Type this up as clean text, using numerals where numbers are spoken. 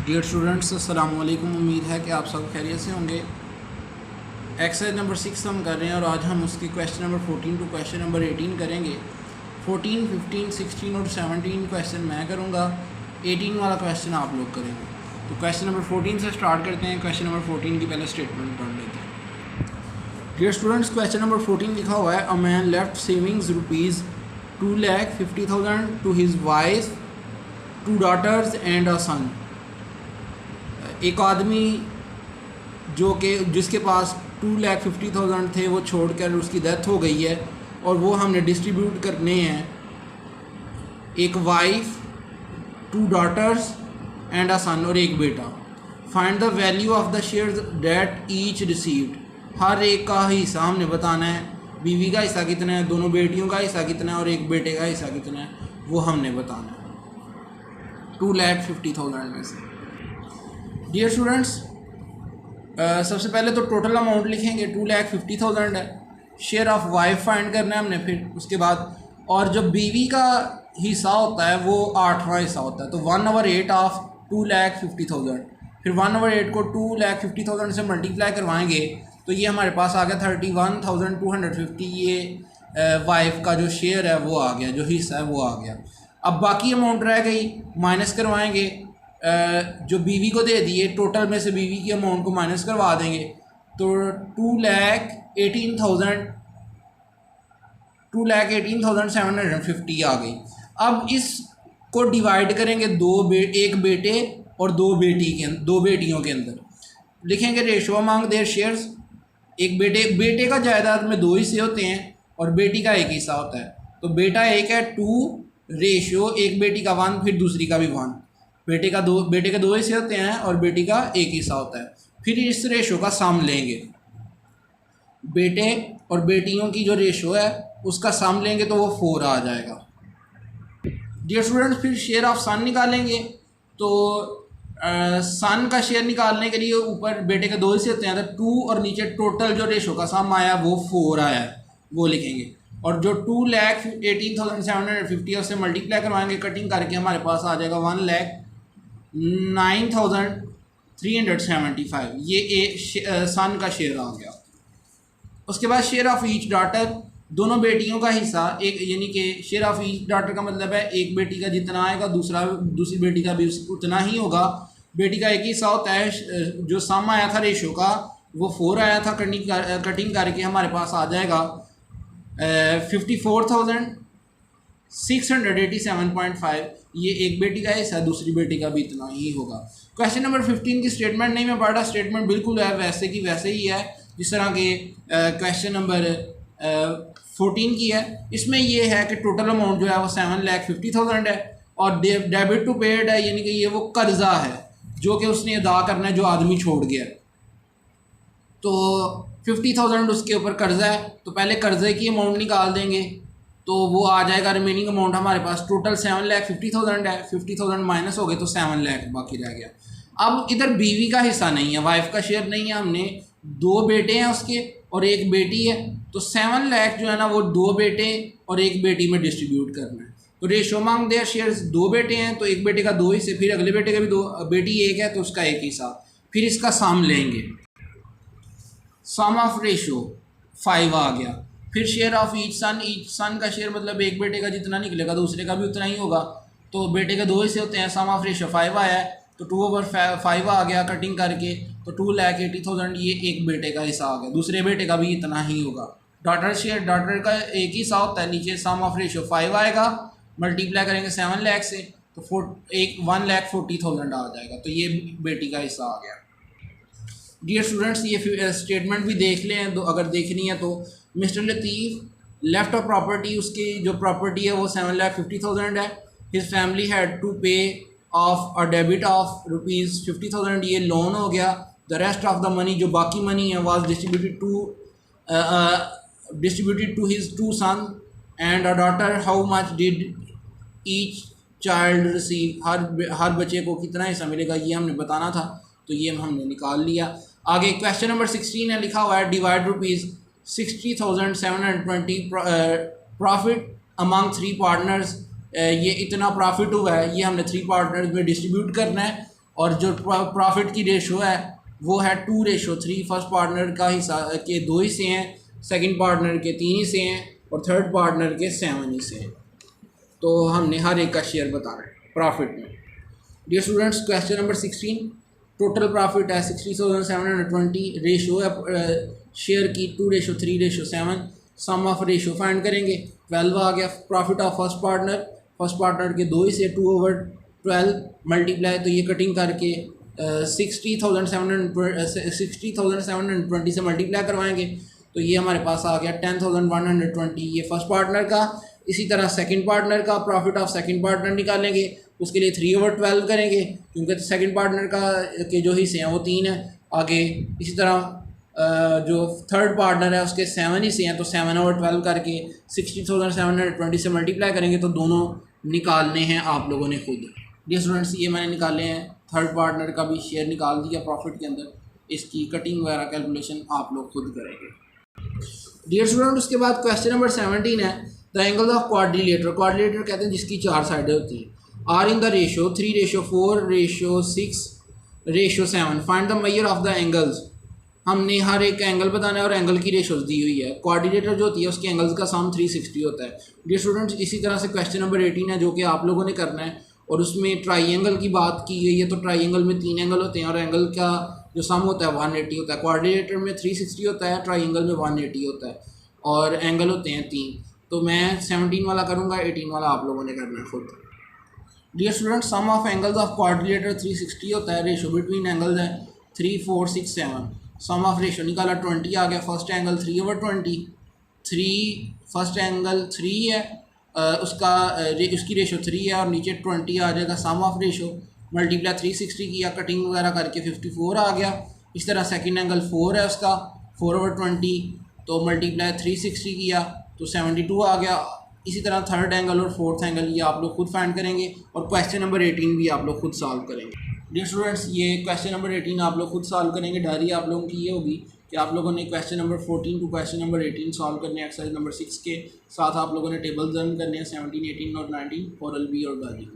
Dear students अस्सलाम वालेकुम। उम्मीद है कि आप सब खैरियत से होंगे। एक्सरसाइज नंबर 6 हम कर रहे हैं और आज हम उसकी question number 14 to question number 18 करेंगे। 14, 15, 16 और 17 क्वेश्चन मैं करूँगा, 18 वाला क्वेश्चन आप लोग करेंगे। तो क्वेश्चन नंबर 14 से स्टार्ट करते हैं। क्वेश्चन नंबर 14 की पहले स्टेटमेंट पढ़ लेते हैं। डियर स्टूडेंट्स, क्वेश्चन नंबर 14 लिखा हुआ है, a man left savings rupees 2,50,000 to his wife, 2 daughters and a son. एक आदमी जिसके पास 2,50,000 थे वो छोड़कर उसकी डेथ हो गई है और वो हमने डिस्ट्रीब्यूट करने हैं एक wife, 2 daughters and a son और एक बेटा। Find the value of the shares that each received. हर एक का हिस्सा हमने बताना है। बीवी का हिस्सा कितना है, दोनों बेटियों का हिस्सा कितना है और एक बेटे का हिस्सा कितना है वो हमने बताना है 2,50,000 में से। डियर स्टूडेंट्स, सबसे पहले तो टोटल अमाउंट लिखेंगे, 2,50,000 है। शेयर ऑफ वाइफ फाइंड करना है हमने, फिर उसके बाद और जो बीवी का हिस्सा होता है वो 8वां हिस्सा होता है। तो 1/8 ऑफ 2,50,000, फिर 1/8 को 2,50,000 से मल्टीप्लाई करवाएंगे तो ये हमारे पास आ गया 31,250। ये वाइफ का जो शेयर है वो आ गया, जो हिस्सा है वो आ गया। अब बाकी अमाउंट रह गई, माइनस करवाएंगे। जो बीवी को दे दिए, टोटल में से बीवी की अमाउंट को माइनस करवा देंगे तो 2,18,750 आ गई। अब इसको डिवाइड करेंगे एक बेटे और दो बेटियों के अंदर। लिखेंगे रेशो अमंग देयर शेयर्स। एक बेटे का जायदाद में 2 हिस्से होते हैं और बेटी का 1 हिस्सा होता है। तो बेटा 1 है, 2 रेशो एक बेटी का 1, फिर दूसरी का भी 1। बेटे के 2 हिस्से होते हैं और बेटी का 1 हिस्सा होता है। फिर इस रेशो का सम लेंगे, बेटे और बेटियों की जो रेशो है उसका सम लेंगे तो वो 4 आ जाएगा। डियर स्टूडेंट्स, फिर शेयर ऑफ सन निकालेंगे। तो सन का शेयर निकालने के लिए ऊपर बेटे के 2 हिस्से होते हैं तो 2 और नीचे टोटल जो रेशो का सम आया वो 4 आया है, वो लिखेंगे। और जो 2,18,750 है उससे मल्टीप्लाई करवाएंगे, कटिंग करके हमारे पास आ जाएगा 1,09,375। ये सन का शेयर आ गया। उसके बाद शेयर ऑफ ईच डॉटर, दोनों बेटियों का हिस्सा एक, यानी कि शेयर ऑफ ईच डॉटर का मतलब है एक बेटी का जितना आएगा दूसरी बेटी का भी उतना ही होगा। बेटी का 1 हिस्सा होता है। जो सम आया था रेशो का वो 4 आया था। कटिंग करके हमारे पास आ जाएगा 54,687.5। ये एक बेटी का हिस्सा, दूसरी बेटी का भी इतना ही होगा। क्वेश्चन नंबर 15 की स्टेटमेंट नहीं मैं पढ़ रहा, स्टेटमेंट बिल्कुल है वैसे की वैसे ही है जिस तरह के क्वेश्चन नंबर 14 की है। इसमें ये है कि टोटल अमाउंट जो है वो 7,50,000 है और डेबिट टू पेड है, यानी कि ये वो कर्जा है जो कि उसने अदा करना है, जो आदमी छोड़ गया। तो 50,000 उसके ऊपर कर्जा है तो पहले कर्जे की अमाउंट निकाल देंगे तो वो आ जाएगा। रिमेनिंग अमाउंट हमारे पास टोटल 7,50,000 है। 50,000 माइनस हो गए तो 7 लाख बाकी रह गया। अब इधर बीवी का हिस्सा नहीं है, वाइफ का शेयर नहीं है। हमने 2 बेटे हैं उसके और 1 बेटी है, तो 7 लाख जो है ना वो 2 बेटे और 1 बेटी में डिस्ट्रीब्यूट करना है। तो रेशो अमंग देयर शेयर्स, 2 बेटे हैं तो एक बेटे का 2 हिस्से, फिर अगले बेटे का भी 2, बेटी 1 है तो उसका 1 हिस्सा। फिर इसका सम लेंगे, सम ऑफ रेशो 5 आ गया। फिर शेयर ऑफ ईच सन का शेयर मतलब एक बेटे का जितना निकलेगा दूसरे का भी उतना ही होगा। तो बेटे के 2 हिस्से होते हैं, सम ऑफ रेशो 5 आया है तो 2/5 आ गया। कटिंग करके तो 2,80,000 ये एक बेटे का हिस्सा आ गया, दूसरे बेटे का भी इतना ही होगा। डॉटर शेयर, डॉटर का 1 हिस्सा होता है, नीचे सम ऑफ रेशो 5 आएगा, मल्टीप्लाई करेंगे 7 लाख से तो 1,40,000 आ जाएगा। तो ये बेटी का हिस्सा आ गया। डियर स्टूडेंट्स, ये स्टेटमेंट भी देख लें अगर देखनी है तो। Mister Latif left of property, उसकी जो प्रॉपर्टी है वो 7,50,000 है। His family had to pay off a debit of ₹50,000, ये लोन हो गया। The rest of the money, जो बाकी मनी है, was distributed to his 2 son and a daughter. How much did each child receive, हर बच्चे को कितना हिस्सा मिलेगा ये हमने बताना था, तो ये हमने निकाल लिया। आगे क्वेश्चन नंबर 16 है, लिखा हुआ है डिवाइड ₹60,720 प्रॉफिट अमंग 3 पार्टनर्स। ये इतना प्रॉफिट हुआ है, ये हमने 3 पार्टनर्स में डिस्ट्रीब्यूट करना है और जो प्रॉफिट की रेशो है वो है 2:3। फर्स्ट पार्टनर का हिस्सा के 2 हिस्से हैं, सेकंड पार्टनर के 3 हिस्से हैं और थर्ड पार्टनर के 7 हिस्से हैं। तो हमने हर एक का शेयर बताना है प्रॉफिट में। Dear students, question number 16, total profit है 60,720, रेशो है शेयर की 2:3:7, सम ऑफ रेशो फाइंड करेंगे। 12 आ गया प्रॉफिट ऑफ फर्स्ट पार्टनर के 2 हिस्से 2/12 मल्टीप्लाई, तो ये कटिंग करके 60,720 से मल्टीप्लाई करवाएंगे तो ये हमारे पास आ गया 10,120, ये फर्स्ट पार्टनर का। इसी तरह सेकंड पार्टनर का प्रॉफिट ऑफ सेकंड पार्टनर निकालेंगे, उसके लिए 3/12 करेंगे क्योंकि सेकंड पार्टनर का के जो हिस्से हैं वो 3 हैं आगे। इसी तरह जो थर्ड पार्टनर है उसके 7 हिस्से हैं तो 7/12 करके 60,720 से मल्टीप्लाई करेंगे तो दोनों निकालने हैं आप लोगों ने खुद। डियर स्टूडेंट्स, ये मैंने निकाले हैं, थर्ड पार्टनर का भी शेयर निकाल दिया प्रॉफिट के अंदर, इसकी कटिंग वगैरह कैलकुलेशन आप लोग खुद करेंगे। डियर स्टूडेंट, उसके बाद क्वेश्चन नंबर 17 है the angle of quadrilateral. Quadrilateral कहते हैं जिसकी 4 साइडें होती हैं, are in the ratio 3:4:6:7। Find the measure of the angles. हमने हर एक एंगल बताना है और एंगल की रेशोज दी हुई है। क्वाड्रिलेटर जो होती है उसके एंगल्स का सम 360 होता है। डियर स्टूडेंट्स, इसी तरह से क्वेश्चन नंबर 18 है जो कि आप लोगों ने करना है और उसमें ट्राइंगल की बात की गई है। तो ट्राइंगल में 3 एंगल होते हैं और एंगल का जो सम होता है 180 होता है। क्वाड्रिलेटर में 360 होता है, ट्राइंगल में 180 होता है और एंगल होते हैं 3। तो मैं 17 वाला करूँगा, 18 वाला आप लोगों ने करना है खुद। Dear student, sum of angles of quadrilateral 360 होता है, रेशो बिटवीन एंगल्स है 3, 4, 6, 7। सम ऑफ रेशो निकाला 20 आ गया। फर्स्ट एंगल 3/20, 3 फर्स्ट एंगल 3 है, उसकी रेशो 3 है और नीचे 20 आ जाएगा। सम ऑफ रेशो मल्टीप्लाई 360 किया, कटिंग वगैरह करके 54 आ गया। इस तरह सेकंड एंगल 4 है उसका 4/20, तो मल्टीप्लाई 360 किया तो 72 आ गया। इसी तरह थर्ड एंगल और फोर्थ एंगल ये आप लोग खुद फाइंड करेंगे और क्वेश्चन नंबर 18 भी आप लोग खुद सॉल्व करेंगे। डियर स्टूडेंट्स, ये क्वेश्चन नंबर 18 आप लोग खुद सॉल्व करेंगे। डायरी आप लोगों की ये होगी कि आप लोगों ने question number 14 to question number 18 solve करने हैं। एक्सरसाइज नंबर 6 के साथ आप लोगों ने टेबल्स रन करने हैं 17, 18 और 19 ओरल बी और गाजी।